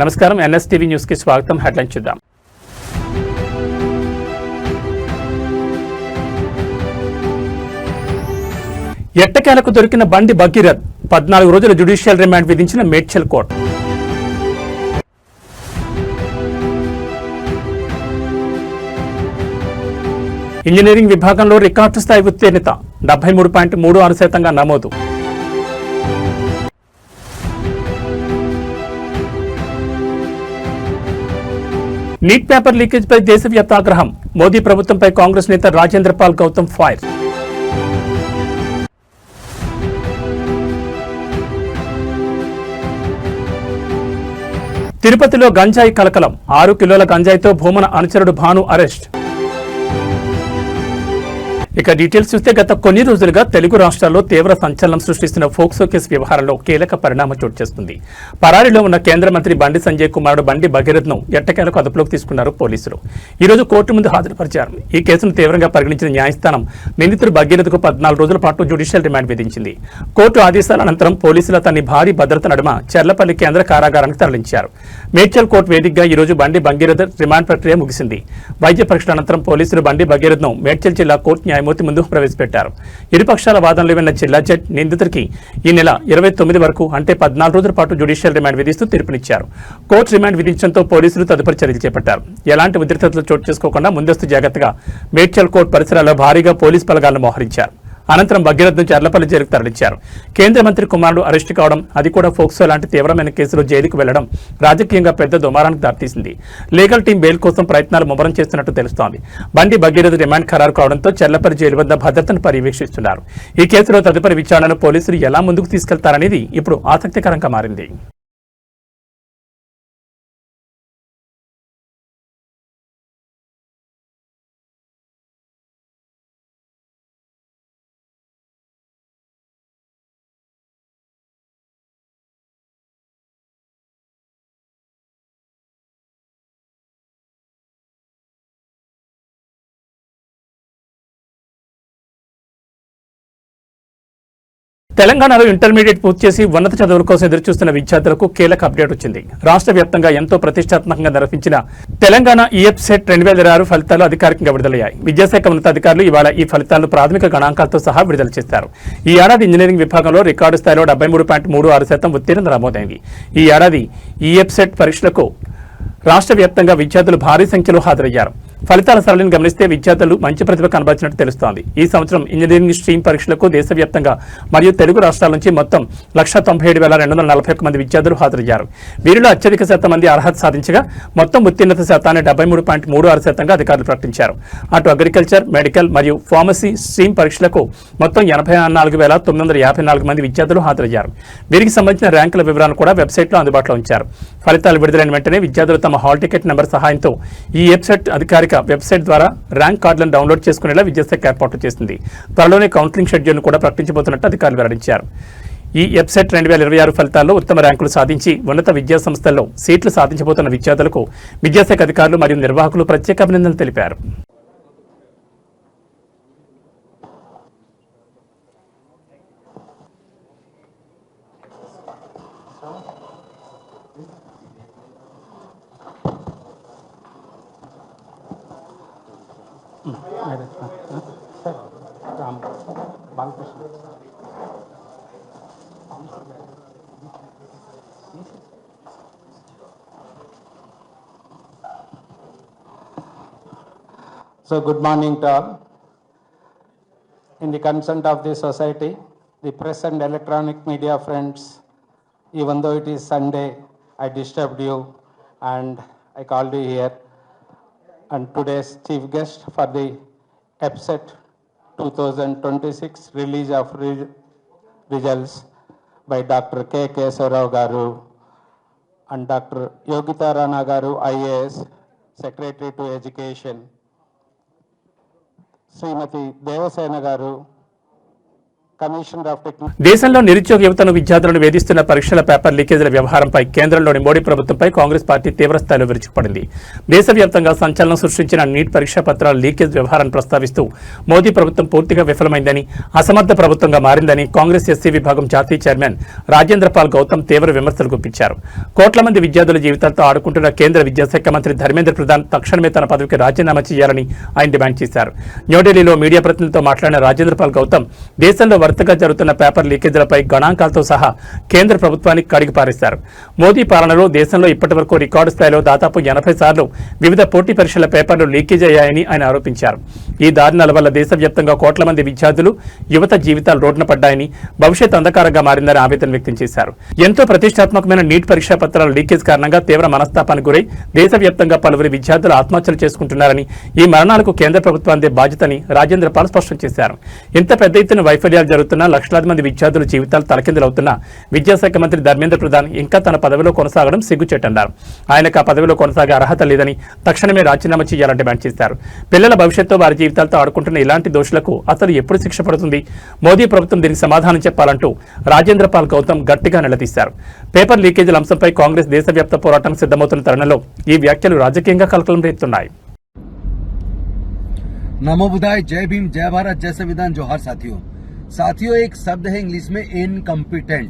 నమస్కారం, NSTV news కి స్వాగతం. హెడ్లైన్ చూద్దాం. ఎట్టకేలకు దొరికిన బండి భగీరథ్ 14 రోజుల జ్యుడిషియల్ రిమాండ్ విధించిన మేడ్చల్ కోర్టు. ఇంజనీరింగ్ విభాగంలో రికార్డు స్థాయి ఉత్తీర్ణత 73.36% నమోదు. నీట్ పేపర్ లీకేజ్పై దేశవ్యాప్త ఆగ్రహం. మోదీ ప్రభుత్వంపై కాంగ్రెస్ నేత రాజేంద్ర పాల్ గౌతమ్ ఫైర్. తిరుపతిలో గంజాయి కలకలం. 6 కిలోల గంజాయితో భూమన అనుచరుడు భాను అరెస్ట్. ఇక డీటెయిల్స్ చూస్తే గత కొన్ని రోజులుగా తెలుగు రాష్ట్రాల్లో తీవ్ర సంచలనం సృష్టిస్తున్న ఫోక్సో కేసు వ్యవహారంలో కీలక పరిణామం చోటు చేసుకుంది. పరారీలో ఉన్న కేంద్ర మంత్రి బండి సంజయ్ కుమారుడు బండి భగీరథ్ను ఎట్టకేలకు అదుపులోకి తీసుకున్నారు పోలీసులు. ఈ రోజు కోర్టు ముందు హాజరుపరిచారు. ఈ కేసును తీవ్రంగా పరిగణించిన న్యాయస్థానం నిందితుడు భగీరథ్కు 14 రోజుల పాటు జ్యుడిషియల్ రిమాండ్ విధించింది. కోర్టు ఆదేశాల అనంతరం పోలీసులు అతన్ని భారీ భద్రత నడుమ చెర్లపల్లి కేంద్ర కారాగారానికి తరలించారు. మేడ్చల్ కోర్టు వేదికగా ఈ రోజు బండి భగీరథ్ రిమాండ్ ప్రక్రియ ముగిసింది. వైద్య పరీక్షల అనంతరం పోలీసులు బండి భగీరథ్ను మేడ్చల్ జిల్లా కోర్టు న్యాయమూర్తి ముందు ప్రవేశపెట్టారు. ఇరుపక్షాల వాదనలు విన్న జిల్లా జడ్జి నిందితుడికి ఈ నెల 29 వరకు అంటే 14 రోజుల పాటు జ్యుడిషియల్ రిమాండ్ విధిస్తూ తీర్పునిచ్చారు. కోర్టు రిమాండ్ విధించడంతో పోలీసులు తదుపరి చర్యలు చేపట్టారు. ఎలాంటి ఉద్రిక్తతలు చోటు చేసుకోకుండా ముందస్తు జాగ్రత్తగా మేడ్చల్ కోర్టు పరిసరాల్లో భారీగా పోలీసు బలగాలను మోహరించారు. అనంతరం భగీరథ్ను చర్లపల్లి జైలుకు తరలించారు. కేంద్ర మంత్రి కుమారుడు అరెస్టు కావడం, అది కూడా ఫోక్సో లాంటి తీవ్రమైన కేసులో జైలుకు వెళ్లడం రాజకీయంగా పెద్ద దుమారానికి దారితీసింది. లీగల్ టీం బెయిల్ కోసం ప్రయత్నాలు ముమ్మరం చేస్తున్నట్టు తెలుస్తోంది. బండి భగీరథ్ రిమాండ్ ఖరారు కావడంతో చర్లపల్లి జైలు వద్ద భద్రతను పర్యవేక్షిస్తున్నారు. ఈ కేసులో తదుపరి విచారణను పోలీసులు ఎలా ముందుకు తీసుకెళ్తారనేది ఇప్పుడు ఆసక్తికరంగా మారింది. తెలంగాణలో ఇంటర్మీడియట్ పూర్తి చేసి ఉన్నత చదువుల కోసం ఎదురుచూస్తున్న విద్యార్థులకు కీలక అప్డేట్ వచ్చింది. రాష్ట్ర వ్యాప్తంగా ఎంతో ప్రతిష్టాత్మకంగా నిర్వహించిన తెలంగాణ ఈఎఫ్సెట్ 2026 ఫలితాలు అధికారికంగా విడుదలయ్యాయి. విద్యాశాఖ ఉన్నతాధికారులు ఇవాళ ఈ ఫలితాలను ప్రాథమిక గణాంకాలతో సహా విడుదల చేశారు. ఈ ఏడాది ఇంజనీరింగ్ విభాగంలో రికార్డు స్థాయిలో 73.36% ఉత్తీర్ణత నమోదైంది. ఈ ఏడాది ఈఎఫ్సెట్ పరీక్షలకు రాష్ట్ర వ్యాప్తంగా విద్యార్థులు భారీ సంఖ్యలో హాజరయ్యారు. ఫలితాల సరళిని గమనిస్తే విద్యార్థులు మంచి ప్రతిభ కనబరిచినట్టు తెలుస్తోంది. ఈ సంవత్సరం ఇంజనీరింగ్ స్ట్రీమ్ పరీక్షలకు దేశవ్యాప్తంగా మరియు తెలుగు రాష్ట్రాల నుంచి మొత్తం 1,97,241 మంది విద్యార్థులు హాజరయ్యారు. వీరిలో అత్యధిక శాతం మంది అర్హత సాధించగా మొత్తం ఉత్తీర్ణత శాతాన్ని 73.36%గా అధికారులు ప్రకటించారు. అటు అగ్రికల్చర్, మెడికల్ మరియు ఫార్మసీ స్ట్రీమ్ పరీక్షలకు మొత్తం 84,954 మంది విద్యార్థులు హాజరయ్యారు. వీరికి సంబంధించిన ర్యాంకుల వివరాలను కూడా వెబ్సైట్లో అందుబాటులో ఉంచారు. ఫలితాలు విడుదలైన వెంటనే విద్యార్థులు తమ హాల్ టికెట్ నెంబర్ సహాయంతో ఈ వెబ్సైట్ అధికారిక వెబ్సైట్ ద్వారా ర్యాంక్ కార్డులను డౌన్లోడ్ చేసుకునేలా విద్యాశాఖ ఏర్పాటు చేసింది. త్వరలోనే కౌన్సిలింగ్ షెడ్యూల్ను కూడా ప్రకటించబోతున్నట్టు అధికారులు వెల్లడించారు. ఈ వెబ్సైట్ 2026 ఫలితాల్లో ఉత్తమ ర్యాంకులు సాధించి ఉన్నత విద్యా సంస్థల్లో సీట్లు సాధించబోతున్న విద్యార్థులకు విద్యాశాఖ అధికారులు మరియు నిర్వాహకులు ప్రత్యేక అభినందనలు తెలిపారు. So good morning to all. In the consent of the society, the press and electronic media friends, even though it is Sunday, I disturbed you and I called you here. And today's chief guest for the EPSET 2026 release of results by Dr. K. Kesarao Garu and Dr. Yogita Rana Garu, IAS, Secretary to Education. శ్రీమతి దేవసేన గారు, Commissioner of Technology. దేశంలో నిరుద్యోగ యువతను విద్యార్థులను వేధిస్తున్న పరీక్షల paper లీకేజీల వ్యవహారంపై కేంద్రంలోని మోడీ ప్రభుత్వంపై కాంగ్రెస్ పార్టీ తీవ్రస్థాయిలో విరుచుకుపడింది. దేశవ్యాప్తంగా సంచలనం సృష్టించిన నీట్ పరీక్షా పత్రాల లీకేజ్ వ్యవహారాన్ని ప్రస్తావిస్తూ మోదీ ప్రభుత్వం పూర్తిగా విఫలమైందని, అసమర్థ ప్రభుత్వంగా మారిందని కాంగ్రెస్ ఎస్సీ విభాగం జాతీయ చైర్మన్ రాజేంద్ర పాల్ గౌతమ్ తీవ్ర విమర్శలు గుప్పించారు. కోట్ల మంది విద్యార్థుల జీవితాలతో ఆడుకుంటున్న కేంద్ర విద్యాశాఖ మంత్రి ధర్మేంద్ర ప్రధాన్ తక్షణమే తన పదవికి రాజీనామా చేయాలని ఆయన డిమాండ్ చేశారు. న్యూఢిల్లీలో మీడియా ప్రతినిధులతో మాట్లాడిన రాజేంద్ర పాల్ గౌతమ్ దేశంలో వరుసగా జరుగుతున్న పేపర్ లీకేజీలపై గణాంకాలతో సహా కేంద్ర ప్రభుత్వానికి కడిగి పారేశారు. మోదీ పాలనలో దేశంలో ఇప్పటివరకు రికార్డు స్థాయిలో దాదాపు 80 సార్లు వివిధ పోటీ పరీక్షల పేపర్లు లీకేజ్ అయ్యాయని ఆయన ఆరోపించారు. ఈ దారుణాల వల్ల దేశవ్యాప్తంగా కోట్ల మంది విద్యార్థులు, యువత జీవితాలు రోడ్డున పడ్డాయని, భవిష్యత్ అంధకారంగా మారిందని ఆవేదన వ్యక్తం చేశారు. ఎంతో ప్రతిష్టాత్మకమైన నీట్ పరీక్షా పత్రాల లీకేజ్ కారణంగా తీవ్ర మనస్తాపానికి గురై దేశవ్యాప్తంగా పలువురు విద్యార్థులు ఆత్మహత్యలు చేసుకుంటున్నారని, ఈ మరణాలకు కేంద్ర ప్రభుత్వానికి బాధ్యతని రాజేంద్ర పాల్ స్పష్టం చేశారు. ఇంత పెద్ద ఎత్తున వైఫల్యాలు జరుగుతున్న, లక్షలాది మంది విద్యార్థుల జీవితాలు తలకిందులవుతున్న విద్యాశాఖ మంత్రి ధర్మేంద్ర ప్రధాన్ ఇంకా తన పదవిలో కొనసాగడం సిగ్గుచేటన్నారు. ఆయనకు ఆ పదవిలో కొనసాగే అర్హత లేదని, తక్షణమే రాజీనామా చేయాలని డిమాండ్ చేశారు. పిల్లల భవిష్యత్తు, వారి జీవితాలతో ఆడుకుంటున్న ఇలాంటి దోషులకు అసలు ఎప్పుడు శిక్ష పడుతుంది? మోదీ ప్రభుత్వం దీనికి సమాధానం చెప్పాలంటూ రాజేంద్ర పాల్ గౌతమ్ గట్టిగా నిలదీశారు. పేపర్ లీకేజీల అంశంపై కాంగ్రెస్ దేశవ్యాప్త పోరాటానికి సిద్ధమవుతున్న తరుణంలో ఈ వ్యాఖ్యలు రాజకీయంగా కలకలం రేపుతున్నాయి. नमो बुधाय, जय भीम, जय भारत, जय संविधान, जोहार साथियों एक शब्द है इंग्लिश में इनकम्पिटेंट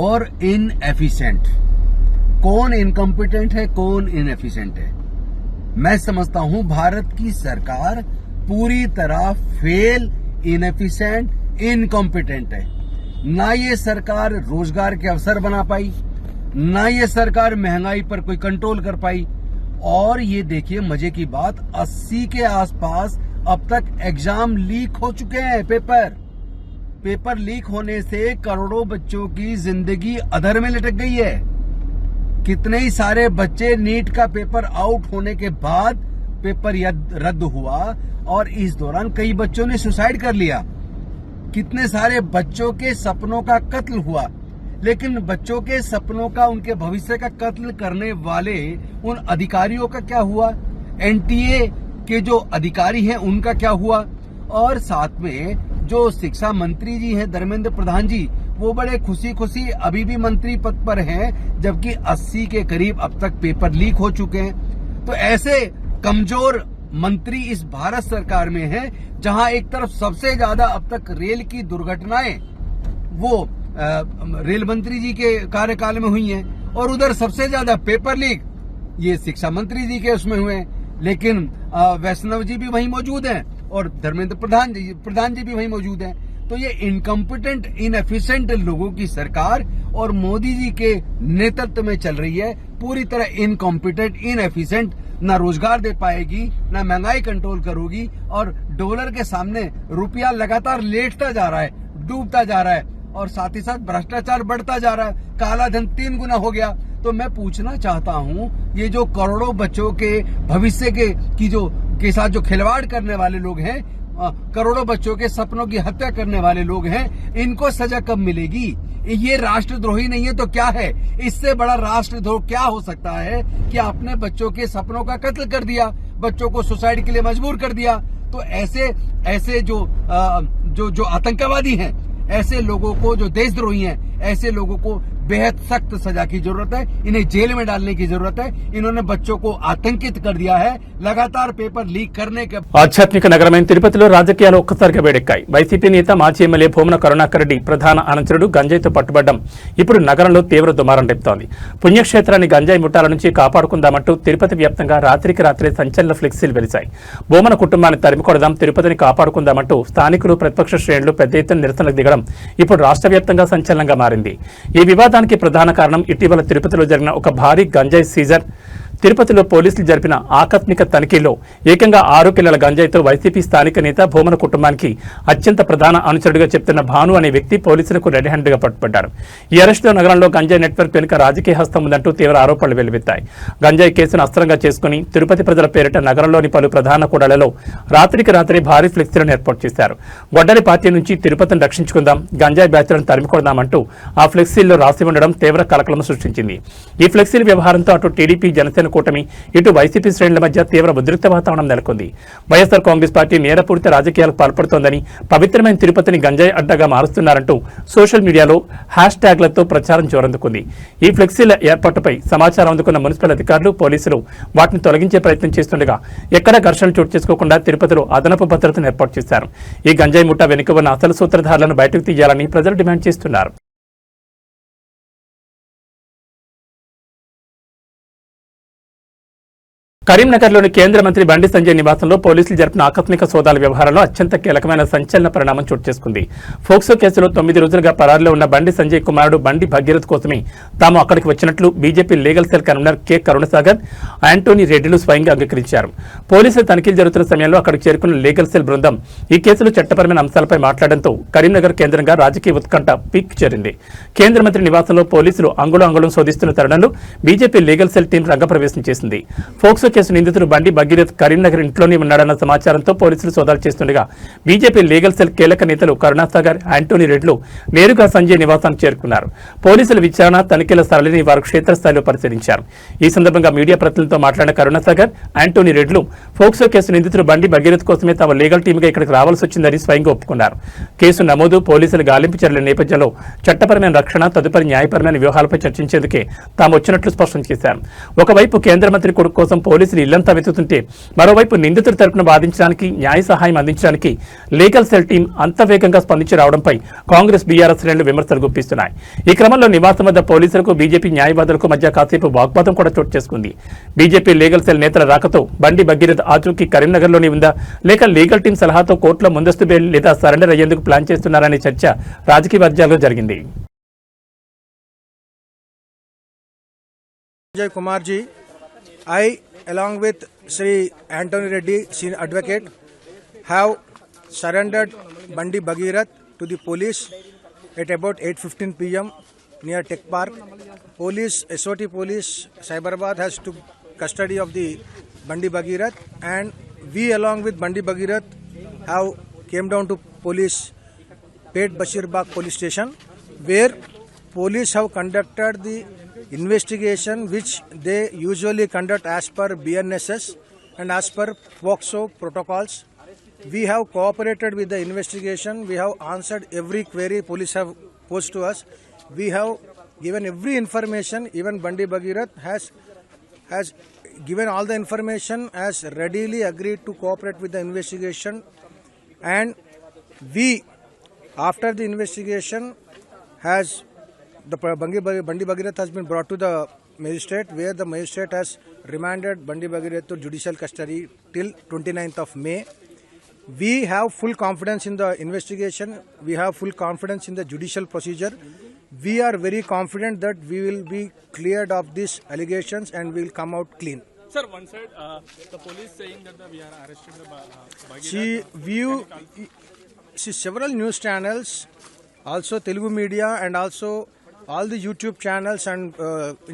और इनएफिशिएंट। कौन इनकम्पिटेंट है, कौन इनएफिशिएंट है? मैं समझता हूं भारत की सरकार पूरी तरह फेल, इनएफिशिएंट, इनकम्पिटेंट है। ना ये सरकार रोजगार के अवसर बना पाई, ना ये सरकार महंगाई पर कोई कंट्रोल कर पाई। और ये देखिए मजे की बात, 80 के आसपास अब तक एग्जाम लीक हो चुके हैं। पेपर लीक होने से करोड़ों बच्चों की जिंदगी अधर में लटक गई है। कितने ही सारे बच्चे नीट का पेपर आउट होने के बाद पेपर रद्द हुआ और इस दौरान कई बच्चों ने सुसाइड कर लिया। कितने सारे बच्चों के सपनों का कत्ल हुआ। लेकिन बच्चों के सपनों का, उनके भविष्य का कत्ल करने वाले उन अधिकारियों का क्या हुआ? एनटीए के जो अधिकारी हैं उनका क्या हुआ? और साथ में जो शिक्षा मंत्री जी हैं धर्मेंद्र प्रधान जी, वो बड़े खुशी अभी भी मंत्री पद पर हैं, जबकि 80 के करीब अब तक पेपर लीक हो चुके हैं। तो ऐसे कमजोर मंत्री इस भारत सरकार में हैं, जहां एक तरफ सबसे ज्यादा अब तक रेल की दुर्घटनाएं वो रेल मंत्री जी के कार्यकाल में हुई हैं, और उधर सबसे ज्यादा पेपर लीक ये शिक्षा मंत्री जी के उसमें हुए हैं। लेकिन वैष्णव जी भी वहीं मौजूद हैं और धर्मेंद्र प्रधान जी भी वहीं मौजूद हैं। तो ये इनकम्पिटेंट, इनएफिशिएंट लोगों की सरकार और मोदी जी के नेतृत्व में चल रही है। पूरी तरह इनकम्पिटेंट, इनएफिशिएंट, ना रोजगार दे पाएगी, ना महंगाई कंट्रोल करोगी, और डॉलर के सामने रुपया लगातार लेटता जा रहा है, डूबता जा रहा है, और साथ ही साथ भ्रष्टाचार बढ़ता जा रहा है। काला धन 3 गुना हो गया। तो मैं पूछना चाहता हूं, ये जो करोड़ों बच्चों के भविष्य के साथ जो खिलवाड़ करने वाले लोग हैं, करोड़ों बच्चों के सपनों की हत्या करने वाले लोग हैं, इनको सजा कब मिलेगी? ये राष्ट्रद्रोही नहीं है तो क्या है? इससे बड़ा राष्ट्रद्रोह क्या हो सकता है कि आपने बच्चों के सपनों का कत्ल कर दिया, बच्चों को सुसाइड के लिए मजबूर कर दिया। तो ऐसे जो आतंकवादी हैं, ऐसे लोगों को, जो देशद्रोही हैं, ऐसे लोगों को बेहद सख्त सजा की जरूरत है। इन्हें जेल में डालने की जरूरत है। इन्होंने बच्चों को आतंकित कर दिया है लगातार पेपर लीक करने के। ఆధ్యాత్మిక నగరమైన తిరుపతిలో రాజకీయాలు ఒక్కసారిగా వేడెక్కాయి. వైసీపీ నేత మాజీ ఎమ్మెల్యే భూమన కరుణాకర్ రెడ్డి ప్రధాన అనుచరుడు గంజాయితో పట్టుబడ్డం ఇప్పుడు నగరంలో తీవ్ర దుమారం రేపుతోంది. పుణ్యక్షేత్రాన్ని గంజాయి ముఠాల నుంచి కాపాడుకుందామంటూ తిరుపతి వ్యాప్తంగా రాత్రికి రాత్రే సంచలన ఫ్లెక్సీలు వెలిశాయి. భూమన కుటుంబాన్ని తరిమికొడదాం, తిరుపతిని కాపాడుకుందామంటూ స్థానికులు, ప్రతిపక్ష శ్రేణులు పెద్ద ఎత్తున నిరసనలకు దిగడం ఇప్పుడు రాష్ట్ర వ్యాప్తంగా సంచలనంగా మారింది. ఈ వివాదానికి ప్రధాన కారణం ఇటీవల తిరుపతిలో జరిగిన ఒక భారీ గంజాయి సీజర్. తిరుపతిలో పోలీసులు జరిపిన ఆకస్మిక తనిఖీల్లో ఏకంగా 6 కిలోల గంజాయితో వైసీపీ స్థానిక నేత భూమన కుటుంబానికి అత్యంత ప్రధాన అనుచరుడిగా చెప్తున్న భాను అనే వ్యక్తి పోలీసులకు రెడ్ హ్యాండ్గా పట్టుబడ్డారు. ఈ అరెస్టులో నగరంలో గంజాయి నెట్వర్క్ వెనుక రాజకీయ హస్తం ఉందంటూ తీవ్ర ఆరోపణలు వెల్లువెత్తాయి. గంజాయి కేసును అస్త్రంగా చేసుకుని తిరుపతి ప్రజల పేరిట నగరంలోని పలు ప్రధాన కూడళ్లలో రాత్రికి రాత్రి భారీ ఫ్లెక్సీలను ఏర్పాటు చేశారు. గొడ్డలి పార్టీ నుంచి తిరుపతిని రక్షించుకుందాం, గంజాయి బ్యాచ్లను తరిమికొడదామంటూ ఆ ఫ్లెక్సీల్లో రాసి ఉండడం తీవ్ర కలకలం సృష్టించింది. ఈ ఫ్లెక్సీల వ్యవహారంతో అటు టీడీపీ, జనసేన కూటమి ఇటు వైసీపీ శ్రేణుల మధ్య తీవ్ర ఉద్రిక్త వాతావరణం నెలకొంది. వైఎస్ఆర్ కాంగ్రెస్ పార్టీ నేరపూరిత రాజకీయాలకు పాల్పడుతోందని, పవిత్రమైన తిరుపతిని గంజాయి అడ్డగా మారుస్తున్నారంటూ సోషల్ మీడియాలో హ్యాష్ ట్యాగ్లతో ప్రచారం జోరందుకుంది. ఈ ఫ్లెక్సీల ఏర్పాటుపై సమాచారం అందుకున్న మున్సిపల్ అధికారులు, పోలీసులు వాటిని తొలగించే ప్రయత్నం చేస్తుండగా ఎక్కడా ఘర్షణలు చోటు చేసుకోకుండా తిరుపతిలో అదనపు భద్రతను ఏర్పాటు చేశారు. ఈ గంజాయి ముఠా వెనుక ఉన్న అసలు సూత్రధారులను బయటకు తీయాలని ప్రజలు డిమాండ్ చేస్తున్నారు. కరీంనగర్లోని కేంద్ర మంత్రి బండి సంజయ్ నివాసంలో పోలీసులు జరిపిన ఆకస్మిక సోదాల వ్యవహారంలో అత్యంత కీలకమైన సంచలన పరిణామం చోటు చేసుకుంది. ఫోక్సో కేసులో 9 రోజులుగా పరారులో ఉన్న బండి సంజయ్ కుమారుడు బండి భగీరథ్ కోసమే తాము అక్కడికి వచ్చినట్లు BJP legal cell convener K Karunasagar, Antony రెడ్డిలు స్వయంగా అంగీకరించారు. పోలీసులు తనిఖీలు జరుగుతున్న సమయంలో అక్కడికి చేరుకున్న లీగల్ సెల్ బృందం ఈ కేసులో చట్టపరమైన అంశాలపై మాట్లాడడంతో కరీంనగర్ కేంద్రంగా రాజకీయ ఉత్కంఠ పీక్ చేరింది. కేంద్ర మంత్రి నివాసంలో పోలీసులు అంగుళం శోధిస్తున్న తరుణంలో బీజేపీ లీగల్ సెల్ టీం రంగప్రవేశం చేసింది. ఫోక్సో కేసు నిందితుడు బండి భగీరథ్ కరీంనగర్ ఇంట్లోనే ఉన్నాడన్న సమాచారంతో పోలీసులు సోదాలు చేస్తుండగా బీజేపీ లీగల్ సెల్ కీలక నేతలు కరుణాసాగర్, యాంటోనీ రెడ్లు నేరుగా సంజయ్ నివాసానికి చేరుకున్నారు. పోలీసుల విచారణ, తనిఖీల సరళిని వారు క్షేత్రస్థాయిలో పరిశీలించారు. ఈ సందర్భంగా మీడియా ప్రతినిధులతో మాట్లాడిన కరుణాసాగర్, యాంటోనీ రెడ్లు ఫోక్సో కేసు నిందితుడు బండి భగీరథ్ కోసమే తమ లీగల్ టీమ్గా ఇక్కడికి రావాల్సి వచ్చిందని స్వయంగా ఒప్పుకున్నారు. కేసు నమోదు, పోలీసుల గాలింపు చర్యల నేపథ్యంలో చట్టపరమైన రక్షణ, తదుపరి న్యాయపరమైన వ్యవహారాలపై చర్చించేందుకే తాము వచ్చినట్లు స్పష్టం చేశారు. ఒకవైపు కేంద్ర మంత్రి కొడుకు కోసం పోలీసులు ఇల్లంతా వెతుకుతుంటే మరోవైపు నిందితుడి తరపున వాదించడానికి, న్యాయ సహాయం అందించడానికి లీగల్ సెల్ టీం అంత వేగంగా స్పందించి రావడంపై కాంగ్రెస్, బీఆర్ఎస్ శ్రేణులు విమర్శలు గుప్పిస్తున్నాయి. ఈ క్రమంలో నివాసం వద్ద పోలీసులకు, బీజేపీ న్యాయవాదులకు మధ్య కాసేపు వాగ్వాదం కూడా చోటు చేసుకుంది. బీజేపీ లీగల్ సెల్ నేతల రాకతో బండి భగీరథ్ ఆచూకీ కరీంనగర్లోనే ఉందా, లేక లీగల్ టీం సలహాతో కోర్టులో ముందస్తు బెయిల్ లేదా సరెండర్ అయ్యేందుకు ప్లాన్ చేస్తున్నారనే చర్చ రాజకీయ వర్గాల్లో జరిగింది. Sanjay Kumar ji, I along with Sri Antony Reddy, senior advocate, have surrendered Bandi Bhagirath to the police at about 8:15 p.m. near Tech Park. Police, SOT police, Cyberabad has took custody of the Bandi Bhagirath, and we along with Bandi Bhagirath have came down to police Pet Bashirbagh police station, where police have conducted the investigation which they usually conduct as per BNSS and as per POCSO protocols. We have cooperated with the investigation. We have answered every query police have posed to us. We have given every information. Even Bandi Bhagirath has given all the information, has readily agreed to cooperate with the investigation. And we, after the investigation, the Bandi Bhagirath has been brought to the magistrate, where the magistrate has remanded Bandi Bhagirath to judicial custody till 29th of May. We have full confidence in the investigation. We have full confidence in the judicial procedure. We are very confident that we will be cleared of these allegations and we will come out clean. Sir, one side, the police saying that we are arresting the Bhagirath. See, several news channels, also Telugu media, and also all the YouTube channels and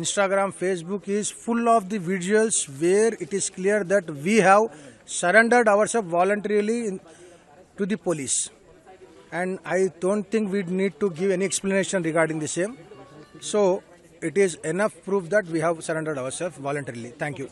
Instagram, Facebook is full of the visuals where it is clear that we have surrendered ourselves voluntarily to the police. And I don't think we need to give any explanation regarding the same. So, it is enough proof that we have surrendered ourselves voluntarily. Thank you.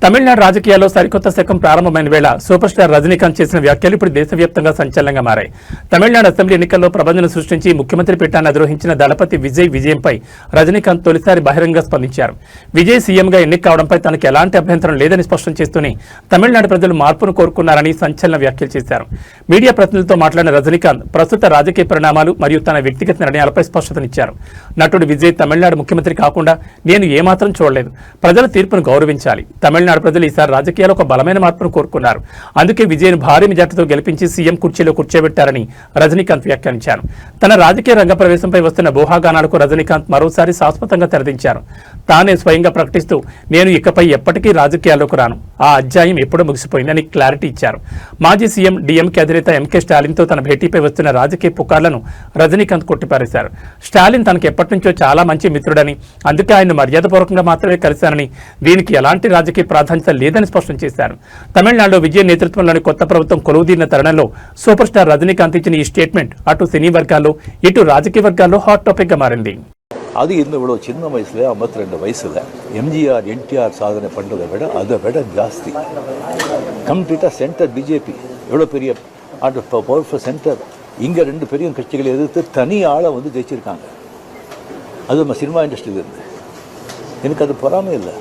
Tamil Nadu రాజకీయాల్లో సరికొత్త శకం ప్రారంభమైన వేళ super star Rajinikanth చేసిన వ్యాఖ్యలు ఇప్పుడు దేశవ్యాప్తంగా సంచలనంగా మారాయి. తమిళనాడు అసెంబ్లీ ఎన్నికల్లో ప్రభంజనం సృష్టించి ముఖ్యమంత్రి పీఠాన్ని అధిరోహించిన దళపతి విజయంపై రజనీకాంత్ తొలిసారి బహిరంగంగా స్పందించారు. విజయ్ సీఎంగా ఎన్నిక కావడంపై తనకు ఎలాంటి అభ్యంతరం లేదని స్పష్టం చేస్తూనే తమిళనాడు ప్రజలు మార్పును కోరుకున్నారని సంచలన వ్యాఖ్యలు చేశారు. మీడియా ప్రతినిధులతో మాట్లాడిన రజనీకాంత్ ప్రస్తుత రాజకీయ పరిణామాలు మరియు తన వ్యక్తిగత నిర్ణయాలపై స్పష్టతనిచ్చారు. నటుడు విజయ్ తమిళనాడు ముఖ్యమంత్రి కాకుండా నేను ఏమాత్రం చూడలేదు. ప్రజల తీర్పును గౌరవించాలి. తమిళనాడు ప్రజలు ఈసారి రాజకీయాల్లో ఒక బలమైన మార్పును కోరుకున్నారు. అందుకే విజయ్ను భారీ మెజార్టీతో గెలిపించి సీఎం కుర్చీలో కూర్చోబెట్టారని రజనీకాంత్ వ్యాఖ్యానించారు. తన రాజకీయ రంగ ప్రవేశంపై వస్తున్న ఊహాగానాలకు రజనీకాంత్ మరోసారి శాశ్వతంగా తెరదించారు. తానే స్వయంగా ప్రకటిస్తూ నేను ఇకపై ఎప్పటికీ రాజకీయాల్లోకి రాను, ఆ అధ్యాయం ఎప్పుడూ ముగిసిపోయిందని క్లారిటీ ఇచ్చారు. మాజీ సీఎం డీఎంకే అధినేత ఎంకే స్టాలిన్తో తన భేటీపై వస్తున్న రాజకీయ పుకార్లను రజనీకాంత్ కొట్టిపారేశారు. స్టాలిన్ తనకు ఎప్పటి నుంచో చాలా మంచి మిత్రుడని, అందుకే ఆయన మర్యాదపూర్వకంగా మాత్రమే కలిశారని, దీనికి ఎలాంటి రాజకీయ ప్రాధాన్యత లేదని స్పష్టం చేశారు. తమిళనాడులో విజయ్ నేతృత్వంలోని కొత్త ప్రభుత్వం కొలువుదీరిన తరుణంలో సూపర్ స్టార్ రజనీకాంత్ ఇచ్చిన ఈ స్టేట్మెంట్ అటు సినీ వర్గాల్లో ఇటు రాజకీయ వర్గాల్లో హాట్ టాపిక్ గా మారింది. அது இன்னும் இவ்வளோ சின்ன வயசில் 52 வயசில் எம்ஜிஆர் என்டிஆர் சாதனை பண்ணுறதை விட அதை விட ஜாஸ்தி கம்ப்ளீட்டாக சென்டர் பிஜேபி எவ்வளோ பெரிய பவர்ஃபுல் சென்டர் இங்கே 2 பெரிய கட்சிகளை எதிர்த்து தனி ஆளை வந்து ஜெயிச்சிருக்காங்க. அது நம்ம சினிமா இண்டஸ்ட்ரியில் இருந்து எனக்கு அது பொறாமை இல்லை,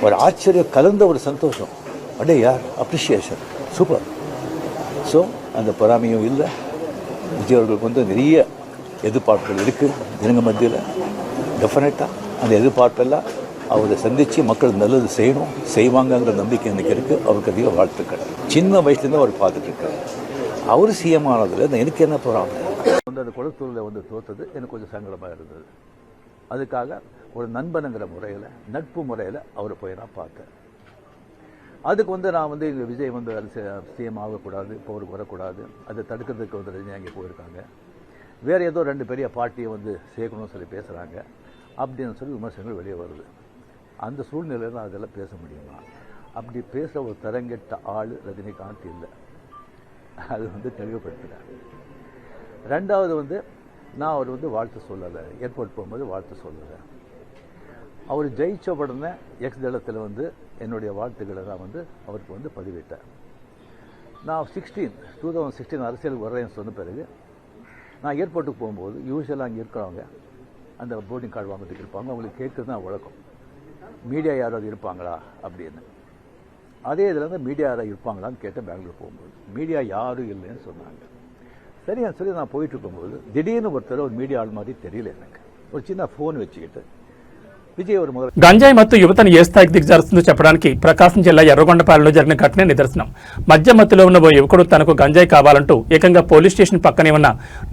ஒரு ஆச்சரியம் கலந்த ஒரு சந்தோஷம். அடே யார் அப்ரிஷியேஷன் சூப்பர். ஸோ அந்த பொறாமையும் இல்லை. விஜய் அவர்களுக்கு வந்து நிறைய எதிர்பார்ப்புகள் இருக்குது ஜனங்க மத்தியில். டெஃபினட்டாக அந்த எதிர்பார்ப்பெல்லாம் அவரை சந்தித்து மக்கள் நல்லது செய்யணும், செய்வாங்கங்கிற நம்பிக்கை எனக்கு இருக்குது. அவருக்கு அதிக வாழ்த்துக்கள். சின்ன வயசுலேருந்து அவர் பார்த்துட்ருக்காரு. அவர் சிஎம் ஆனதில் எனக்கு என்ன பொறாமை வந்து அந்த குளத்தூரில் வந்து தோற்றது எனக்கு கொஞ்சம் சங்கடமாக இருந்தது. அதுக்காக ஒரு நண்பனுங்கிற முறையில் நட்பு முறையில் அவரை போய் நான் பார்த்தேன். அதுக்கு வந்து நான் வந்து இங்கே விஜய் வந்து சிஎம் ஆகக்கூடாது, போருக்கு வரக்கூடாது, அதை தடுக்கிறதுக்கு வந்து ரஜினி அங்கே போயிருக்காங்க. வேறு ஏதோ 2 பெரிய பார்ட்டியை வந்து சேர்க்கணும்னு சொல்லி பேசுகிறாங்க அப்படின்னு சொல்லி விமர்சனங்கள் வெளியே வருது. அந்த சூழ்நிலையில் தான் அதெல்லாம் பேச முடியுமா? அப்படி பேசுகிற ஒரு தரங்கெட்ட ஆள் ரஜினிகாந்த் இல்லை. அது வந்து தெளிவுபடுத்துகிறேன். 2வது வந்து நான் அவர் வந்து வாழ்த்து சொல்லலை, ஏர்போர்ட் போகும்போது வாழ்த்து சொல்லலை. அவர் ஜெயிச்ச உடனே எக்ஸ் தளத்தில் வந்து என்னுடைய வாழ்த்துக்களை நான் வந்து அவருக்கு வந்து பதிவிட்டேன். நான் 2016 அரசியலுக்கு வர்றேன்னு சொன்ன பிறகு நான் ஏர்போர்ட்டுக்கு போகும்போது யூஸ்வலாக அங்கே இருக்கிறவங்க அந்த போர்டிங் கார்டு வாங்கிறதுக்கு இருப்பாங்க. அவங்களுக்கு கேட்குறது தான் வழக்கம், மீடியா யாராவது இருப்பாங்களா அப்படின்னு. அதே இதில் வந்து மீடியா யாராவது இருப்பாங்களான்னு கேட்டேன். பெங்களூர் போகும்போது மீடியா யாரும் இல்லைன்னு சொன்னாங்க. சரின்னு சொல்லி நான் போயிட்டு இருக்கும்போது திடீர்னு ஒருத்தர் ஒரு மீடியா ஆள் மாதிரி தெரியல எனக்கு. ஒரு சின்ன ஃபோன் వச்சுக்கிட்டு విజయ్ గంజాయి మత్తు యువతను ఏ స్థాయికి దిగజారుస్తుందో చెప్పడానికి ప్రకాశం జిల్లా ఎర్రగొండపాలెంలో జరిగిన ఘటనే నిదర్శనం. మధ్య మత్తులో ఉన్న ఓ యువకుడు తనకు గంజాయి కావాలంటూ ఏకంగా పోలీస్ స్టేషన్ పక్కనే ఉన్న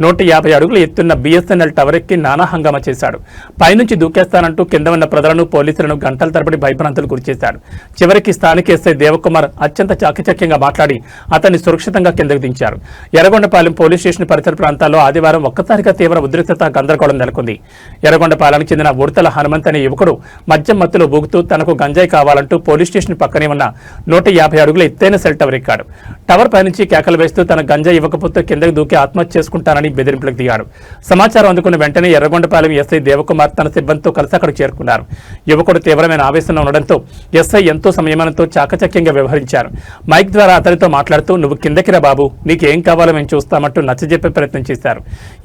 150 అడుగులు ఎత్తున్న బీఎస్ఎన్ఎల్ టవర్ ఎక్కి నానా హంగామా చేశాడు. పైనుంచి దూకేస్తానంటూ కింద ఉన్న ప్రజలను పోలీసులను గంటల తరబడి భయభ్రాంతులు గురిచేశాడు. చివరికి స్థానిక ఎస్ఐ దేవకుమార్ అత్యంత చాకచక్యంగా మాట్లాడి అతన్ని సురక్షితంగా కిందకు దించారు. ఎర్రగొండపాలెం పోలీస్ స్టేషన్ పరిసర ప్రాంతాల్లో ఆదివారం ఒక్కసారిగా తీవ్ర ఉద్రిక్తత గందరగోళం నెలకొంది. ఎర్రగొండపాలెంకి చెందిన ఉడతల హనుమంత్ అనే యువకుడు మద్యం మత్తులో ఊగుతూ తనకు గంజాయి కావాలంటూ పోలీస్ స్టేషన్ పక్కనే ఉన్న 150 అడుగుల ఎత్తైన సెల్ టవర్ ఎక్కాడు. టవర్ పైనుంచి కేకలు వేస్తూ తన గంజాయి ఇవ్వకపోతే కిందకు దూకి ఆత్మహత్య చేసుకుంటానని బెదిరింపులకు దిగాడు. సమాచారం అందుకున్న వెంటనే ఎర్రగొండపాలెం ఎస్ఐ దేవకుమార్ తన సిబ్బందితో కలిసి అక్కడికి చేరుకున్నారు. యువకుడు తీవ్రమైన ఆవేశంలో ఉండడంతో ఎస్ఐ ఎంతో సంయమనంతో చాకచక్యంగా వ్యవహరించారు. మైక్ ద్వారా అతనితో మాట్లాడుతూ నువ్వు కిందకి రా బాబు, నీకేం కావాలో మేము చూస్తామంటూ నచ్చజెప్పే ప్రయత్నం చేశారు.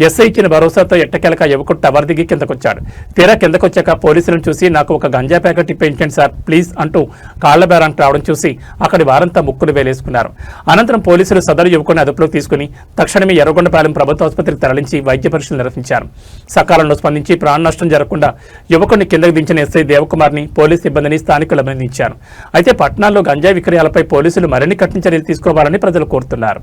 ఎస్ఐ ఇచ్చిన భరోసాతో ఎట్టకేలక యువకుడు టవర్ దిగి కిందకొచ్చాడు. తీరా కిందకొచ్చాక పోలీసులను చూసి నాకు ఒక గంజా ప్యాకెట్ ఇప్పించండి సార్ ప్లీజ్ అంటూ కాళ్ల బేరానికి రావడం చూసి అక్కడి వారంతా ముక్కులు వేలేసుకున్నారు. అనంతరం పోలీసులు సదరు యువకుని అదుపులోకి తీసుకుని తక్షణమే ఎర్రగొండపాలెం ప్రభుత్వ ఆసుపత్రికి తరలించి వైద్య పరీక్షలు నిర్వహించారు. సకాలంలో స్పందించి ప్రాణ నష్టం జరగకుండా యువకుడిని కిందకు దించిన ఎస్ఐ దేవకుమార్ని పోలీసు సిబ్బందిని స్థానికులు అభినందించారు. అయితే పట్టణాల్లో గంజాయి విక్రయాలపై పోలీసులు మరిన్ని కఠిన చర్యలు తీసుకోవాలని ప్రజలు కోరుతున్నారు.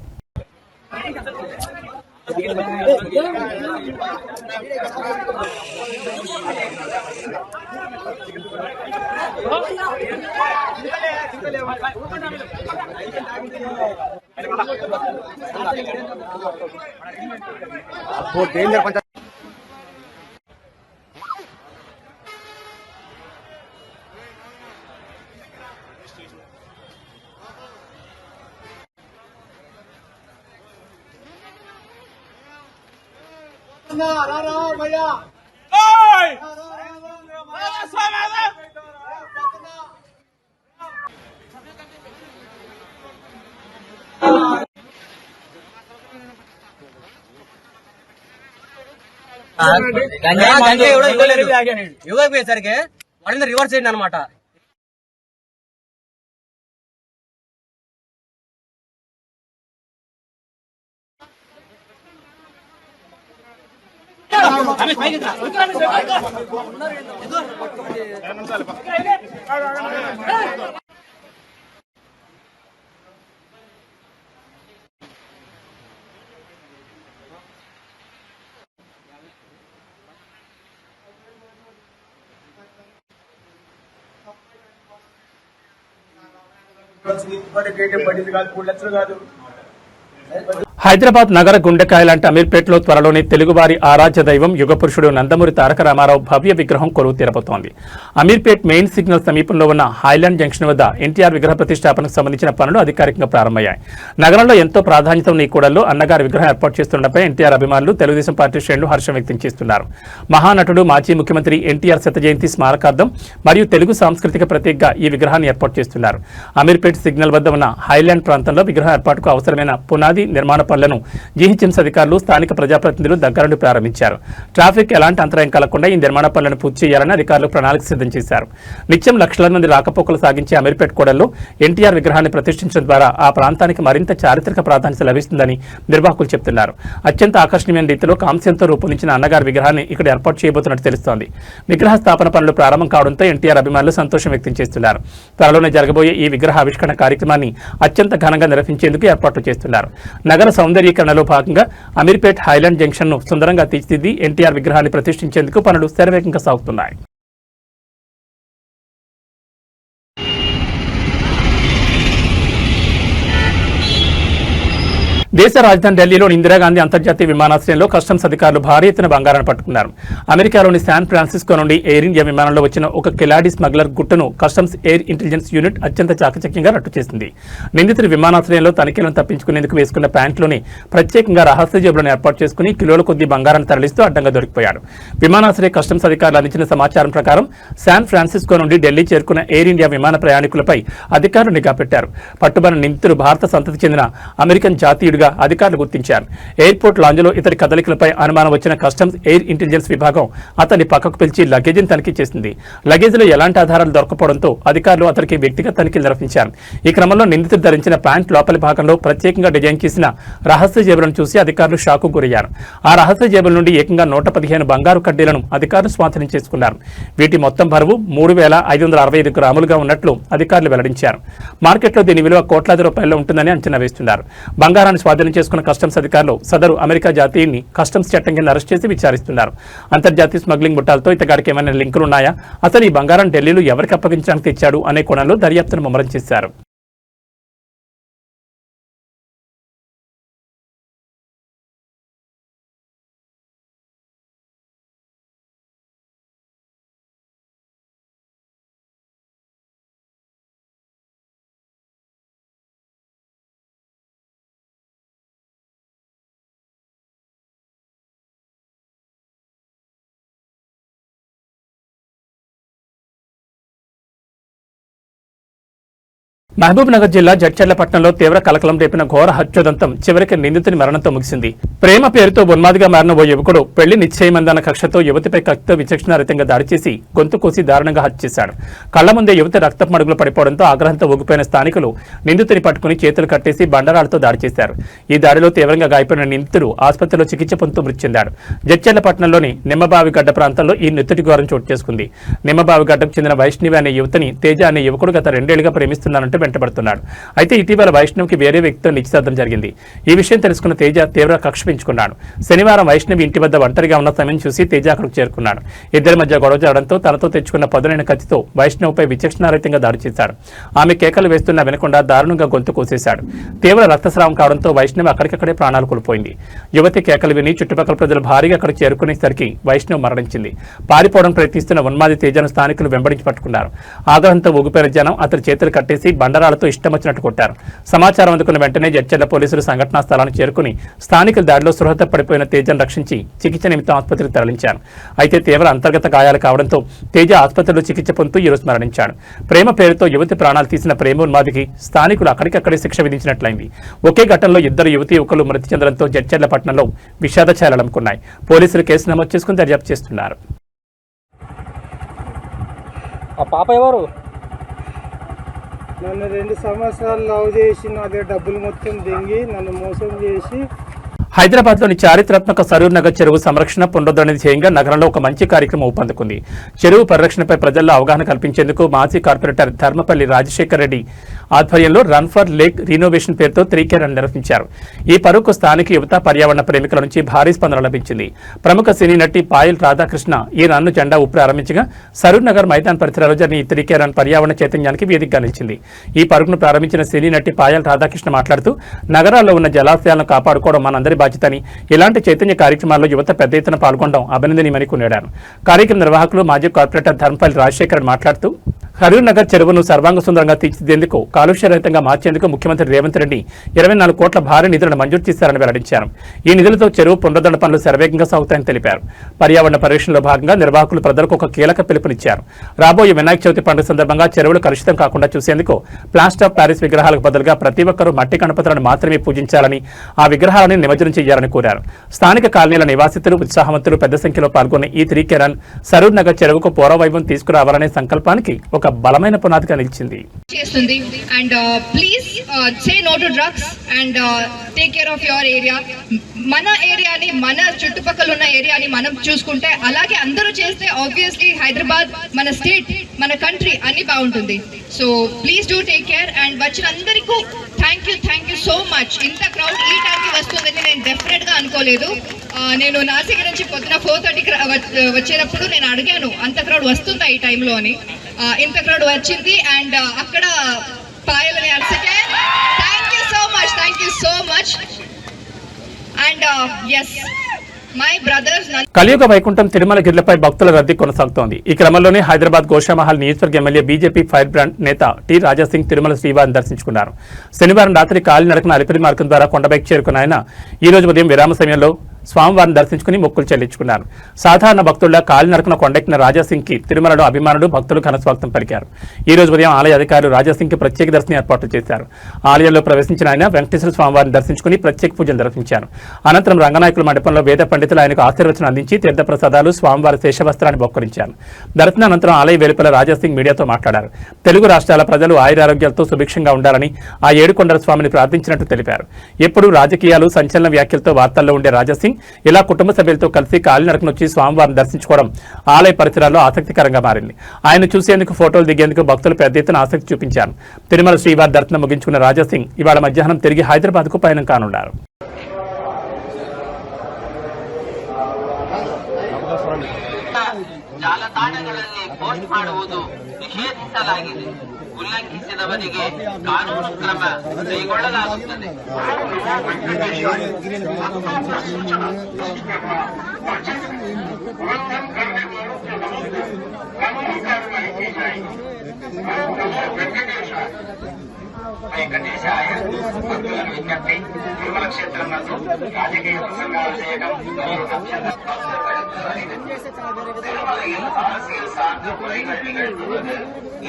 भैया యువకు పోయేసరికి వాళ్ళని రివర్స్ చేయండి అనమాట. హైదరాబాద్ హైదరాబాద్ నగర గుండెకాయ లాంటి అమీర్పేటలో త్వరలోనే తెలుగువారి ఆరాధ్య దైవం యుగపురుషుడు నందమూరి తారక రామారావు భవ్య విగ్రహం కొలువు తీరబోతోంది. అమీర్పేట్ మెయిన్ సిగ్నల్ సమీపంలో ఉన్న హైలాండ్ జంక్షన్ వద్ద ఎన్టీఆర్ విగ్రహ ప్రతిష్టాపనకు సంబంధించిన పనులు అధికారికంగా ప్రారంభమయ్యాయి. నగరంలో ఎంతో ప్రాధాన్యత ఉన్న ఈ కూడల్లో అన్నగారి విగ్రహం ఏర్పాటు చేస్తుండటంపై ఎన్టీఆర్ అభిమానులు తెలుగుదేశం పార్టీ శ్రేణులు హర్షం వ్యక్తం చేస్తున్నారు. మహానటుడు మాజీ ముఖ్యమంత్రి ఎన్టీఆర్ శత జయంతి స్మారకార్థం మరియు తెలుగు సాంస్కృతిక ప్రతీకగా ఈ విగ్రహాన్ని ఏర్పాటు చేస్తున్నారు. అమీర్పేట్ సిగ్నల్ వద్ద ఉన్న హైలాండ్ ప్రాంతంలో విగ్రహం ఏర్పాటుకు అవసరమైన పునాది నిర్మాణ పనులను జీహెచ్ఎంసీ అధికారులు స్థానిక ప్రజాప్రతినిధులు దగ్గరుండి ప్రారంభించారు. ట్రాఫిక్ ఎలాంటి అంతరాయం కలగకుండా ఈ నిర్మాణ పనులను పూర్తి చేయాలని అధికారులు ప్రణాళిక సిద్ధం చేశారు. నిత్యం లక్షలాది మంది రాకపోకలు సాగించే అమీర్పేట్ కూడల్లో ఎన్టీఆర్ విగ్రహాన్ని ప్రతిష్ఠించడం ద్వారా ఆ ప్రాంతానికి మరింత చారిత్రక ప్రాధాన్యత లభిస్తుందని నిర్వాహకులు చెబుతున్నారు. అత్యంత ఆకర్షణీయమైన రీతిలో కాంస్యంతో రూపొందించిన అన్నగారి విగ్రహాన్ని ఇక్కడ ఏర్పాటు చేయబోతున్నట్టు తెలుస్తోంది. విగ్రహ స్థాపన పనులు ప్రారంభం కావడంతో ఎన్టీఆర్ అభిమానులు సంతోషం వ్యక్తం చేస్తున్నారు. త్వరలోనే జరగబోయే ఈ విగ్రహ ఆవిష్కరణ కార్యక్రమాన్ని అత్యంత ఘనంగా నిర్వహించేందుకు ఏర్పాట్లు చేస్తున్నారు. నగర సౌందర్యీకరణలో భాగంగా అమీర్పేట్ హైలాండ్ జంక్షన్ ను సుందరంగా తీర్చిదిద్ది ఎన్టీఆర్ విగ్రహాన్ని ప్రతిష్ఠించేందుకు పనులు శరవేగంగా సాగుతున్నాయి. దేశ రాజధాని ఢిల్లీలోని ఇందిరాగాంధీ అంతర్జాతీయ విమానాశ్రయంలో కస్టమ్స్ అధికారులు భారీ ఎత్తున బంగారాన్ని పట్టుకున్నారు. అమెరికాలోని శాన్ ఫ్రాన్సిస్కో నుండి ఎయిర్ ఇండియా విమానంలో వచ్చిన ఒక కిలాడి స్మగ్లర్ గుట్టును కస్టమ్స్ ఎయిర్ ఇంటెలిజెన్స్ యూనిట్ అత్యంత చాకచక్యంగా రట్టు చేసింది. నిందితుడు విమానాశ్రయంలో తనిఖీలను తప్పించుకునేందుకు వేసుకున్న ప్యాంట్లోని ప్రత్యేకంగా రహస్య జేబులను ఏర్పాటు చేసుకుని కిలోల కొద్దీ బంగారాన్ని తరలిస్తూ అడ్డంగా దొరికిపోయాడు. విమానాశ్రయ కస్టమ్స్ అధికారులు అందించిన సమాచారం ప్రకారం శాన్ ఫ్రాన్సిస్కో నుండి ఢిల్లీ చేరుకున్న ఎయిర్ ఇండియా విమాన ప్రయాణికులపై అధికారులు నిఘా పెట్టారు. పట్టుబడిన నిందితుడు భారత సంతతి చెందిన అమెరికన్ జాతీయుడిగా అధికారులు గుర్తించారు. ఎయిర్పోర్ట్ లాంజ్లో ఇతడి కదలికలపై అనుమానం వచ్చిన కస్టమ్స్ ఎయిర్ ఇంటెలిజెన్స్ విభాగం అతన్ని పక్కకు పిలిచి లగేజీని తనిఖీ చేసింది. లగేజీలో ఎలాంటి ఆధారాలు దొరకపోవడంతో అధికారులు అతనికి వ్యక్తిగత తనిఖీలు నిర్వహించారు. ఈ క్రమంలో నిందితుడు ధరించిన ప్యాంట్ లోపలి భాగంలో ప్రత్యేకంగా డిజైన్ చేసిన రహస్య జేబులను చూసి అధికారులు షాకు గురయ్యారు. ఆ రహస్య జేబుల నుండి ఏకంగా 115 బంగారు కడ్డీలను అధికారులు స్వాధీనం చేసుకున్నారు. వీటి మొత్తం బరువు 3,565 గ్రాములుగా ఉన్నట్లు అధికారులు వెల్లడించారు. మార్కెట్లో దీని విలువ కోట్లాది రూపాయల్లో ఉంటుందని అంచనా వేస్తున్నారు. బంగారాన్ని స్వాధీనం చేసుకున్న కస్టమ్స్ అధికారులు సదరు అమెరికా జాతీయుని కస్టమ్స్ చట్టం కింద అరెస్ట్ చేసి విచారిస్తున్నారు. అంతర్జాతీయ స్మగ్లింగ్ ముఠాలతో ఇతగాడికి ఏమైనా లింకులు ఉన్నాయా, అసలు ఈ బంగారం ఢిల్లీలో ఎవరికి అప్పగించడానికి తెచ్చాడు అనే కోణంలో దర్యాప్తును ముమ్మరం చేశారు. మహబూబ్ నగర్ జిల్లా జడ్చర్లపట్నంలో తీవ్ర కలకలం రేపిన ఘోర హత్యోదంతం చివరికి నిందితుని మరణంతో ముగిసింది. ప్రేమ పేరుతో ఉన్మాదిగా మారిన ఓ యువకుడు పెళ్లి నిశ్చయమందన్న కక్షతో యువతిపై కత్తితో విచక్షణారహితంగా దాడి చేసి గొంతు కోసి దారుణంగా హత్య చేశాడు. కళ్ల ముందే యువతి రక్తపు మడుగులు పడిపోవడంతో ఆగ్రహంతో ఊగిపోయిన స్థానికులు నిందితుని పట్టుకుని చేతులు కట్టేసి బండరాలతో దాడి చేశారు. ఈ దాడిలో తీవ్రంగా గాయపడిన నిందితుడు ఆసుపత్రిలో చికిత్స పొందుతూ మృతి చెందాడు. జడ్చర్లపట్నంలోని నిమ్మబావిగడ్డ ప్రాంతంలో ఈ నిత్తుటి ఘోరం చోటు చేసుకుంది. నిమ్మబావిగడ్డకు చెందిన వైష్ణవి అనే యువతిని తేజ అనే యువకుడు గత 2 ఏళ్లుగా ప్రేమిస్తున్నానంటూ వెంటబడుతున్నాడు. అయితే ఇటీవల వైష్ణవికి వేరే వ్యక్తితో నిశ్చితార్థం జరిగింది. ఈ విషయం తెలుసుకున్న తేజ తీవ్ర కక్ష పెంచుకున్నాడు. శనివారం వైష్ణవి ఇంటి వద్ద ఒంటరిగా ఉన్న సమయం చూసి తేజ అక్కడికి చేరుకున్నాడు. ఇద్దరి మధ్య గొడవ జరగడంతో తనతో తెచ్చుకున్న పదునైన కత్తితో వైష్ణవిపై విచక్షణారహితంగా దాడి చేశాడు. ఆమె కేకలు వేస్తున్నా వినకుండా దారుణంగా గొంతు కోసేశాడు. తీవ్ర రక్తస్రావం కావడంతో వైష్ణవి అక్కడికక్కడే ప్రాణాలు కోల్పోయింది. యువతి కేకలు విని చుట్టుపక్కల ప్రజలు భారీగా అక్కడికి చేరుకునేసరికి వైష్ణవి మరణించింది. పారిపోవడం ప్రయత్నిస్తున్న ఉన్మాది తేజను స్థానికులు వెంబడించి పట్టుకున్నారు. ఆగ్రహంతో ఊగిపోయిన జనం అతని చేతులు కట్టేసి బండరాలతో ఇష్టం వచ్చినట్టు కొట్టారు. సమాచారం అందుకున్న వెంటనే జడ్చర్ల పోలీసులు సంఘటనా స్థలానికి చేరుకుని స్థానికుల దాడిలో స్పృహత పడిపోయిన తేజను రక్షించి చికిత్స నిమిత్తం ఆసుపత్రికి తరలించారు. అయితే తీవ్ర అంతర్గత గాయాలు కావడంతో తేజ ఆసుపత్రిలో చికిత్స పొందుతూ ఈరోజు మరణించాడు. ప్రేమ పేరుతో యువతి ప్రాణాలు తీసిన ప్రేమోన్మాదికి స్థానికులు అక్కడికక్కడే శిక్ష విధించినట్లయింది. ఒకే ఘటనలో ఇద్దరు యువకులు మృతి చెందడంతో జడ్చర్లపట్నంలో విషాద ఛాయలనుకున్నాయి. పోలీసులు కేసు నమోదు చేసుకుని దర్యాప్తు చేస్తున్నారు. ఆ పాప ఎవరు? నన్ను 2 సంవత్సరాలు లవ్ చేసి నా దగ్గర డబ్బులు మొత్తం దెంగి నన్ను మోసం చేసి హైదరాబాద్లోని చారిత్రాత్మక సరూర్ నగర్ చెరువు సంరక్షణ పునరుద్ధరణ ధ్యేయంగా నగరంలో ఒక మంచి కార్యక్రమం ఊపందుకుంది. చెరువు పరిరక్షణపై ప్రజల్లో అవగాహన కల్పించేందుకు మాజీ కార్పొరేటర్ ధర్మపల్లి రాజశేఖర్ రెడ్డి ఆధ్వర్యంలో రన్ ఫర్ లేక్ రీనోవేషన్ పేరుతో 3K రన్ నిర్వహించారు. ఈ పరుగుకు స్థానిక యువత, పర్యావరణ ప్రేమికుల నుంచి భారీ స్పందన లభించింది. ప్రముఖ సినీ నటి పాయల్ రాధాకృష్ణ ఈ రన్ను జెండా ఊపి ప్రారంభించగా సరూర్ నగర్ మైదాన్ పరిసరాల్లో జరిగిన ఈ 3K రన్ పర్యావరణ చైతన్యానికి వేదికగా నిలిచింది. ఈ పరుగును ప్రారంభించిన సినీ నటి పాయల్ రాధాకృష్ణ మాట్లాడుతూ నగరాల్లో ఉన్న జలాశయాలను కాపాడుకోవడం మనందరి బాధ్యతని, ఇలాంటి చైతన్య కార్యక్రమాల్లో యువత పెద్ద ఎత్తున పాల్గొనడం అభినందనీయమని కొనియాడారు. కార్యక్రమ నిర్వాహకులు మాజీ కార్పొరేటర్ ధర్మపల్లి రాజశేఖర్ మాట్లాడుతూ సరూర్ నగర్ చెరువును సర్వాంగ సుందరంగా తీర్చిదిద్దేందుకు కాలుష్యరహితంగా మార్చేందుకు ముఖ్యమంత్రి రేవంత్ రెడ్డి 24 కోట్ల భారీ నిధులను మంజూరు చేశారని వెల్లడించారు. ఈ నిధులతో చెరువు పునరుద్ధరణ పనులు శరవేగంగా సాగుతాయని తెలిపారు. పర్యావరణ పరిరక్షణలో భాగంగా నిర్వాహకులు ప్రజలకు ఒక కీలక పిలుపునిచ్చారు. రాబోయే వినాయక చవితి పండుగ సందర్భంగా చెరువులు కలుషితం కాకుండా చూసేందుకు ప్లాస్టర్ ఆఫ్ ప్యారిస్ విగ్రహాలకు బదులుగా ప్రతి ఒక్కరూ మట్టి గణపతులను మాత్రమే పూజించాలని, ఆ విగ్రహాలను నిమజ్జనం చేయాలని కోరారు. స్థానిక కాలనీల నివాసితులు, ఉత్సాహవంతులు పెద్ద సంఖ్యలో పాల్గొన్న ఈ 3K రన్ సరూర్ నగర్ చెరువుకు పూర్వవైభవం తీసుకురావాలనే సంకల్పానికి ఒక బలమైన పునాదిగా నిలిచింది. And please say no to drugs and take care of your area. మన ఏరియాని, మన చుట్టుపక్కల ఉన్న ఏరియాని మనం చూసుకుంటే, అలాగే అందరూ చేస్తే ఆబ్వియస్లీ హైదరాబాద్, మన స్టేట్, మన కంట్రీ అన్ని బాగుంటుంది. So please do take care. And వచ్చిన అందరికీ థ్యాంక్ యూ సో మచ్. ఇంత క్రౌడ్ ఈ టైంకి వస్తుందని నేను డెఫినెట్ గా అనుకోలేదు. నేను నాసిక్ నుంచి పొద్దున 4:30 వచ్చేటప్పుడు నేను అడిగాను అంత క్రౌడ్ వస్తుందా ఈ టైంలో అని. ఇంత క్రౌడ్ వచ్చింది. అండ్ అక్కడ పాయలని అలసకే thank you so much. And yes my brothers. కలియుగ వైకుంఠం తిరుమల గిరిలపై భక్తుల రద్దీ కొనసాగుతోంది. ఈ క్రమంలోనే హైదరాబాద్ గోషామహల్ నియోజకవర్గ ఎమ్మెల్యే బీజేపీ ఫైర్ బ్రాండ్ నేత టి రాజాసింగ్ తిరుమల శ్రీవారిని దర్శించుకున్నారు. శనివారం రాత్రి కాలినడకన అలిపిరి మార్గం ద్వారా కొండపైకి చేరుకున్న ఆయన ఈ రోజు ఉదయం విరామ సమయంలో స్వామివారిని దర్శించుకుని మొక్కులు చెల్లించుకున్నారు. సాధారణ భక్తుల కాలినడకన కొండెక్కిన రాజాసింగ్ కి తిరుమలలో అభిమానులు, భక్తులు ఘనస్వాగతం పలికారు. ఈ రోజు ఉదయం ఆలయ అధికారులు రాజాసింగ్ కి ప్రత్యేక దర్శనం ఏర్పాట్లు చేశారు. ఆలయంలో ప్రవేశించిన ఆయన వెంకటేశ్వర స్వామివారిని దర్శించుకుని ప్రత్యేక పూజలు నిర్వహించారు. అనంతరం రంగనాయకుల మండపంలో వేద పండితులు ఆయనకు ఆశీర్వచనం అందించి తీర్థప్రసాదాలు, స్వామివారి శేషవస్త్రాన్ని బొక్కరించారు. దర్శనానంతరం ఆలయ వెలుపల రాజాసింగ్ మీడియాతో మాట్లాడారు. తెలుగు రాష్ట్రాల ప్రజలు ఆయురారోగ్యాలతో సుభిక్షంగా ఉండాలని ఆ ఏడుకొండల స్వామిని ప్రార్థించినట్టు తెలిపారు. ఎప్పుడూ రాజకీయాలు, సంచలన వ్యాఖ్యలతో వార్తల్లో ఉండే రాజాసింగ్ ఇలా కుటుంబ సభ్యులతో కలిసి కాలినడకన వచ్చి స్వామివారిని దర్శించుకోవడం ఆలయ పరిసరాల్లో ఆసక్తికరంగా మారింది. ఆయన చూసేందుకు, ఫోటోలు దిగేందుకు భక్తులు పెద్ద ఎత్తున ఆసక్తి చూపించారు. తిరుమల శ్రీవారి దర్శనం ముగించుకున్న రాజాసింగ్ ఇవాళ మధ్యాహ్నం తిరిగి హైదరాబాద్ కు పయనం కానున్నారు. ಜಾಲತಾಣಗಳಲ್ಲಿ ಪೋಸ್ಟ್ ಮಾಡುವುದು ನಿಷೇಧಿಸಲಾಗಿದೆ. ಉಲ್ಲಂಘಿಸಿದವರಿಗೆ ಕಾನೂನು ಕ್ರಮ ಕೈಗೊಳ್ಳಲಾಗುತ್ತದೆ. వెంకటేశాయ భక్తుల విజ్ఞప్తి. తిరుమల క్షేత్రం నందు రాజకీయ ప్రసంగాలు చేయడం మరియు திருமலையில் அரசியல் சார்ந்த முறைகள் நிகழ்த்துவது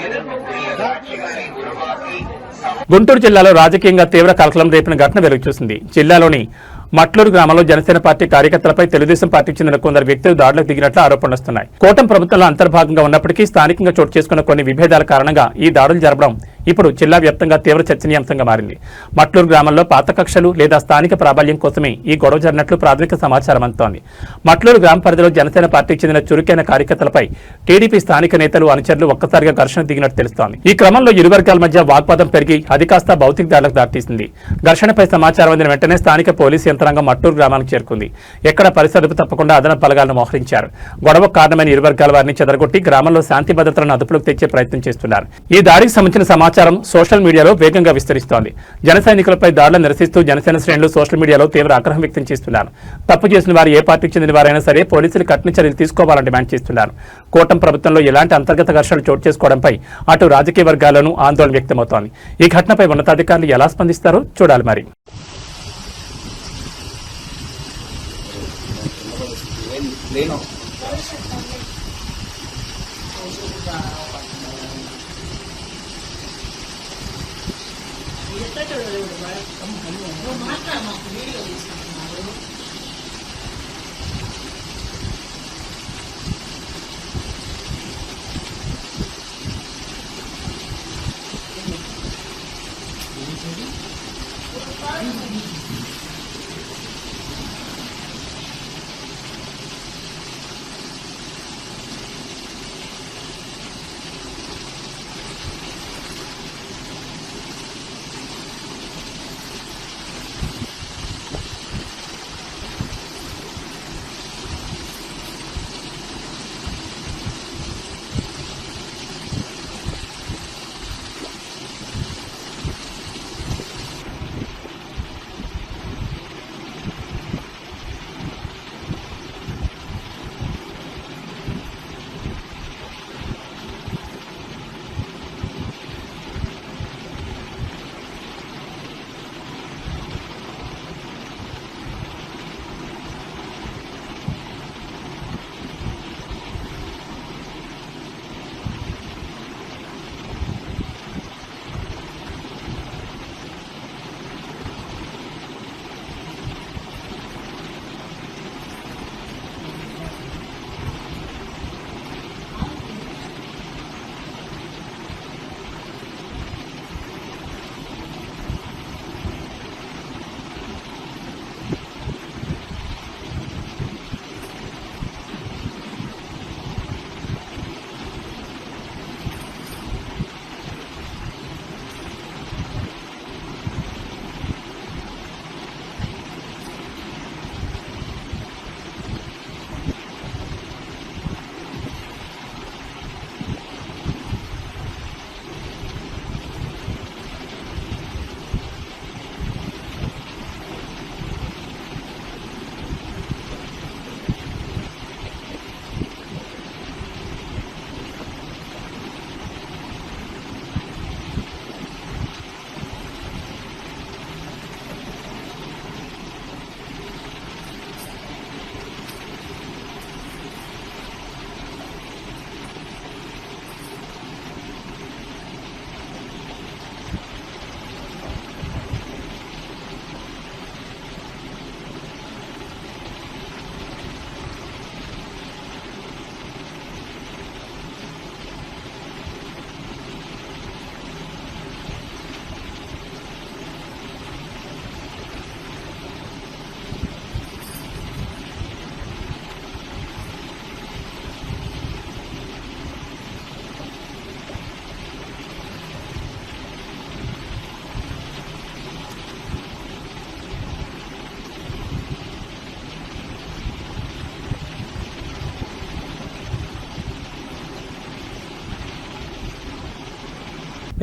எதிர்ப்புக்குரிய காட்சிகளை உருவாக்கி గుంటూరు జిల్లాలో రాజకీయంగా తీవ్ర కలకలం రేపిన ఘటన వెలుగుచూసింది. జిల్లాలోని మట్లూరు గ్రామంలో జనసేన పార్టీ కార్యకర్తలపై తెలుగుదేశం పార్టీకి చెందిన కొందరు వ్యక్తులు దాడులకు దిగినట్లు ఆరోపణలు వస్తున్నాయి. కూటమి ప్రభుత్వంలో అంతర్భాగంగా ఉన్నప్పటికీ స్థానికంగా చోటు చేసుకున్న కొన్ని విభేదాల కారణంగా ఈ దాడులు జరపడం ఇప్పుడు జిల్లా వ్యాప్తంగా తీవ్ర చర్చనీయాంశంగా మారింది. మట్లూరు గ్రామంలో పాత కక్షలు లేదా స్థానిక ప్రాబల్యం కోసమే ఈ గొడవ జరిగినట్లు ప్రాథమిక సమాచారం అందుతోంది. మట్లూరు గ్రామ పరిధిలో జనసేన పార్టీకి చెందిన చురుకైన కార్యకర్తలపై టీడీపీ స్థానిక నేతలు, అనుచరులు ఒక్కసారిగా ఘర్షణ దిగినట్టు తెలుస్తోంది. ఈ క్రమంలో ఇరు వర్గాల మధ్య వాగ్వాదం పెరిగి అది కాస్త భౌతిక దాడులకు దారితీసింది. ఘర్షణపై సమాచారం అందిన వెంటనే స్థానిక పోలీసు యంత్రాంగం మట్టూరు గ్రామానికి చేరుకుంది. ఎక్కడ పరిస్థితులు తప్పకుండా అదనపు బలగాలను మోహరించారు. గొడవకు కారణమైన ఇరు వర్గాల వారిని చెదరగొట్టి గ్రామంలో శాంతి భద్రతలను అదుపులోకి తెచ్చే ప్రయత్నం చేస్తున్నారు. ఈ దాడికి సంబంధించిన సమాచారం సోషల్ మీడియాలో వేగంగా విస్తరిస్తోంది. జన సైనికులపై దాడులను నిరసిస్తూ జనసేన శ్రేణులు సోషల్ మీడియాలో తీవ్ర ఆగ్రహం వ్యక్తం చేస్తున్నారు. తప్పు చేసిన వారు ఏ పార్టీకి చెందిన వారైనా సరే పోలీసులు కఠిన చర్యలు తీసుకోవాలని డిమాండ్ చేస్తున్నారు. కూటమి ప్రభుత్వంలో ఎలాంటి అంతర్గత ఘర్షణలు చోటు చేసుకోవడంపై అటు రాజకీయ వర్గాలను ఆందోళన వ్యక్తమవుతోంది. ఈ ఘటనపై ఉన్నతాధికారులు ఎలా స్పందిస్తారో చూడాలి. మరి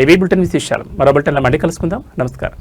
ఏవీ బులెటిన్ విశేషాలు మరో బులెటిన్లో మళ్ళీ కలుసుకుందాం. నమస్కారం.